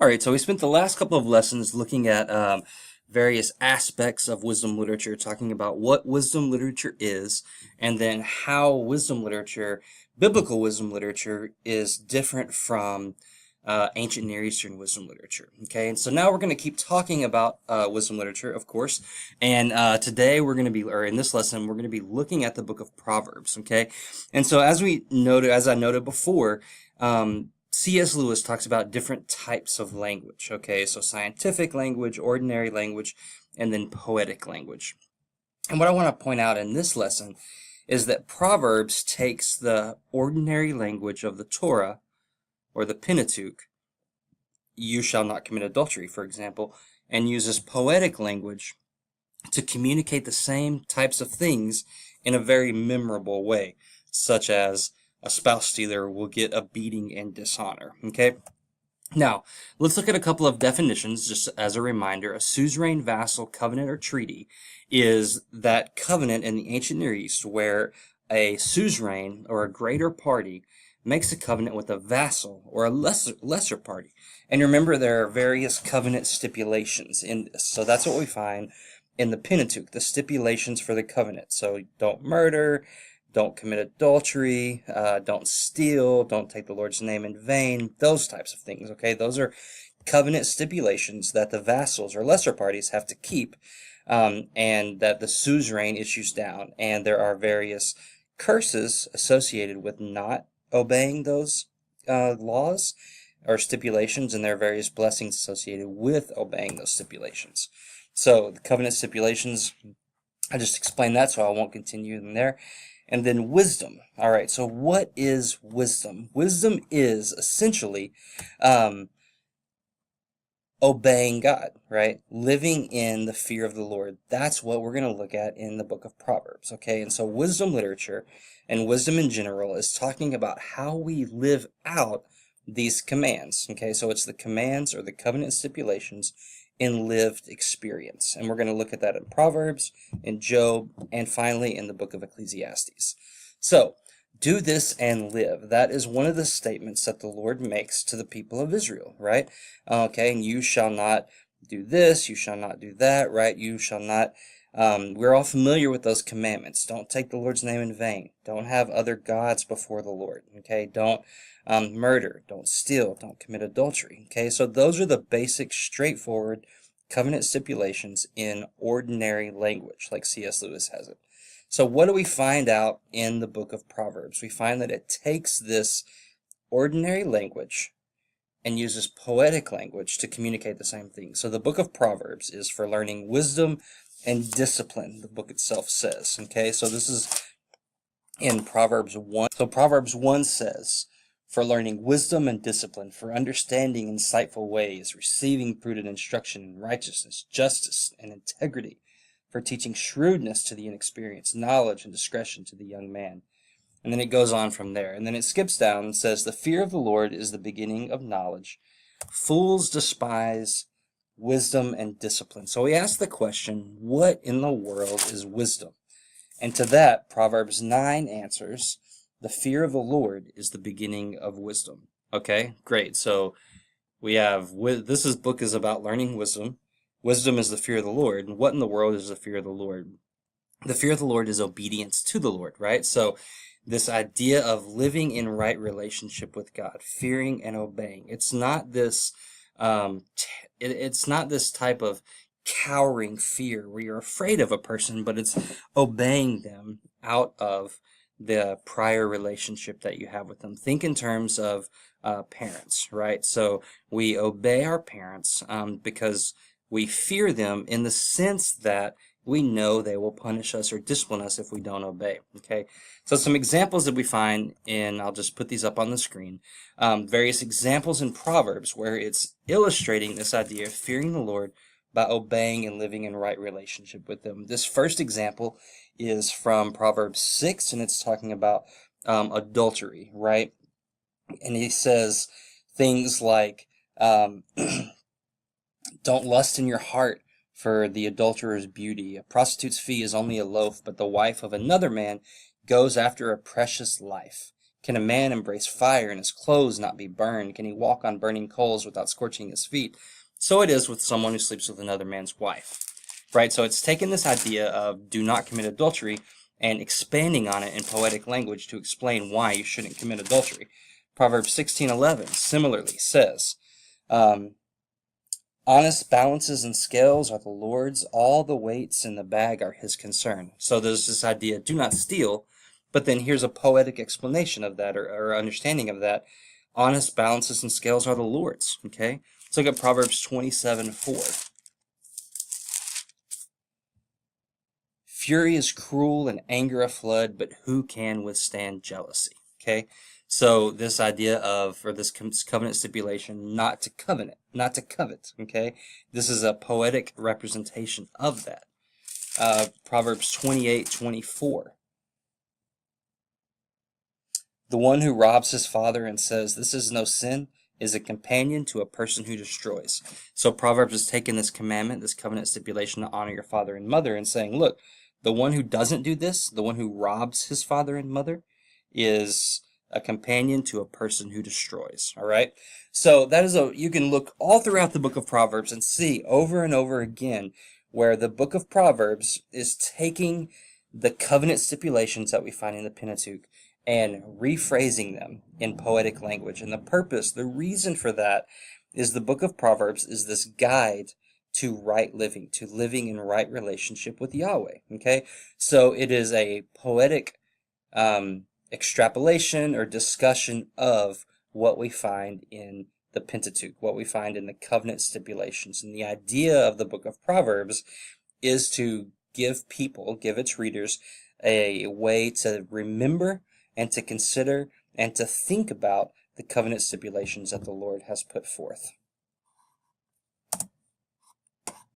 All right, so we spent the last couple of lessons looking at various aspects of wisdom literature, talking about what wisdom literature is, and then how wisdom literature, biblical wisdom literature, is different from ancient Near Eastern wisdom literature. Okay, and so now we're going to keep talking about wisdom literature, of course, and today we're going to be, or in this lesson, we're going to be looking at the book of Proverbs. Okay, and so as I noted before. C.S. Lewis talks about different types of language, okay? So scientific language, ordinary language, and then poetic language. And what I want to point out in this lesson is that Proverbs takes the ordinary language of the Torah or the Pentateuch, you shall not commit adultery, for example, and uses poetic language to communicate the same types of things in a very memorable way, such as a spouse stealer will get a beating and dishonor. Okay? Now, let's look at a couple of definitions just as a reminder. A suzerain, vassal, covenant, or treaty is that covenant in the ancient Near East where a suzerain or a greater party makes a covenant with a vassal or a lesser party. And remember, there are various covenant stipulations in this. So that's what we find in the Pentateuch, the stipulations for the covenant. So don't murder, don't commit adultery, don't steal, don't take the Lord's name in vain, those types of things, okay? Those are covenant stipulations that the vassals or lesser parties have to keep, and that the suzerain issues down. And there are various curses associated with not obeying those laws or stipulations, and there are various blessings associated with obeying those stipulations. So the covenant stipulations, I just explained that, so I won't continue in there. And then wisdom. All right, so what is wisdom? Wisdom is essentially obeying God, right? Living in the fear of the Lord. That's what we're going to look at in the book of Proverbs, okay? And so wisdom literature and wisdom in general is talking about how we live out these commands, okay? So it's the commands or the covenant stipulations in lived experience. And we're going to look at that in Proverbs, in Job, and finally in the book of Ecclesiastes. So, do this and live. That is one of the statements that the Lord makes to the people of Israel, right? Okay, and you shall not do this, you shall not do that, right? You shall not, we're all familiar with those commandments. Don't take the Lord's name in vain. Don't have other gods before the Lord, okay? Don't murder, don't steal, don't commit adultery, okay? So those are the basic, straightforward covenant stipulations in ordinary language, like C.S. Lewis has it. So what do we find out in the book of Proverbs? We find that it takes this ordinary language and uses poetic language to communicate the same thing. So the book of Proverbs is for learning wisdom and discipline, the book itself says, okay? So this is in Proverbs 1. So Proverbs 1 says, for learning wisdom and discipline, for understanding insightful ways, receiving prudent instruction in righteousness, justice, and integrity, for teaching shrewdness to the inexperienced, knowledge and discretion to the young man. And then it goes on from there. And then it skips down and says, the fear of the Lord is the beginning of knowledge. Fools despise wisdom and discipline. So we ask the question, what in the world is wisdom? And to that, Proverbs 9 answers, the fear of the Lord is the beginning of wisdom. Okay, great. So we have, this book is about learning wisdom. Wisdom is the fear of the Lord. And what in the world is the fear of the Lord? The fear of the Lord is obedience to the Lord, right? So this idea of living in right relationship with God, fearing and obeying. It's not this, it's not this type of cowering fear where you're afraid of a person, but it's obeying them out of the prior relationship that you have with them. Think in terms of parents, right? So we obey our parents because we fear them in the sense that we know they will punish us or discipline us if we don't obey, okay? So some examples that we find in, I'll just put these up on the screen, various examples in Proverbs where it's illustrating this idea of fearing the Lord by obeying and living in right relationship with them. This first example is from Proverbs 6, and it's talking about adultery, right? And he says things like, don't lust in your heart for the adulterer's beauty. A prostitute's fee is only a loaf, but the wife of another man goes after a precious life. Can a man embrace fire and his clothes not be burned? Can he walk on burning coals without scorching his feet? So it is with someone who sleeps with another man's wife, right? So it's taken this idea of do not commit adultery and expanding on it in poetic language to explain why you shouldn't commit adultery. Proverbs 16:11 similarly says, honest balances and scales are the Lord's, all the weights in the bag are his concern. So there's this idea, do not steal, but then here's a poetic explanation of that, or understanding of that. Honest balances and scales are the Lord's, okay? Let's look at Proverbs 27:4. Fury is cruel and anger a flood, but who can withstand jealousy? Okay, so this idea of, or this covenant stipulation, not to covet. Okay, this is a poetic representation of that. Proverbs 28:24. The one who robs his father and says, "This is no sin," is a companion to a person who destroys. So Proverbs is taking this commandment, this covenant stipulation to honor your father and mother, and saying, look, the one who doesn't do this, the one who robs his father and mother, is a companion to a person who destroys. All right? So that is you can look all throughout the book of Proverbs and see over and over again where the book of Proverbs is taking the covenant stipulations that we find in the Pentateuch and rephrasing them in poetic language. And the purpose, the reason for that is the book of Proverbs is this guide to right living, to living in right relationship with Yahweh. Okay? So it is a poetic extrapolation or discussion of what we find in the Pentateuch, what we find in the covenant stipulations. And the idea of the book of Proverbs is to give its readers a way to remember and to consider and to think about the covenant stipulations that the Lord has put forth.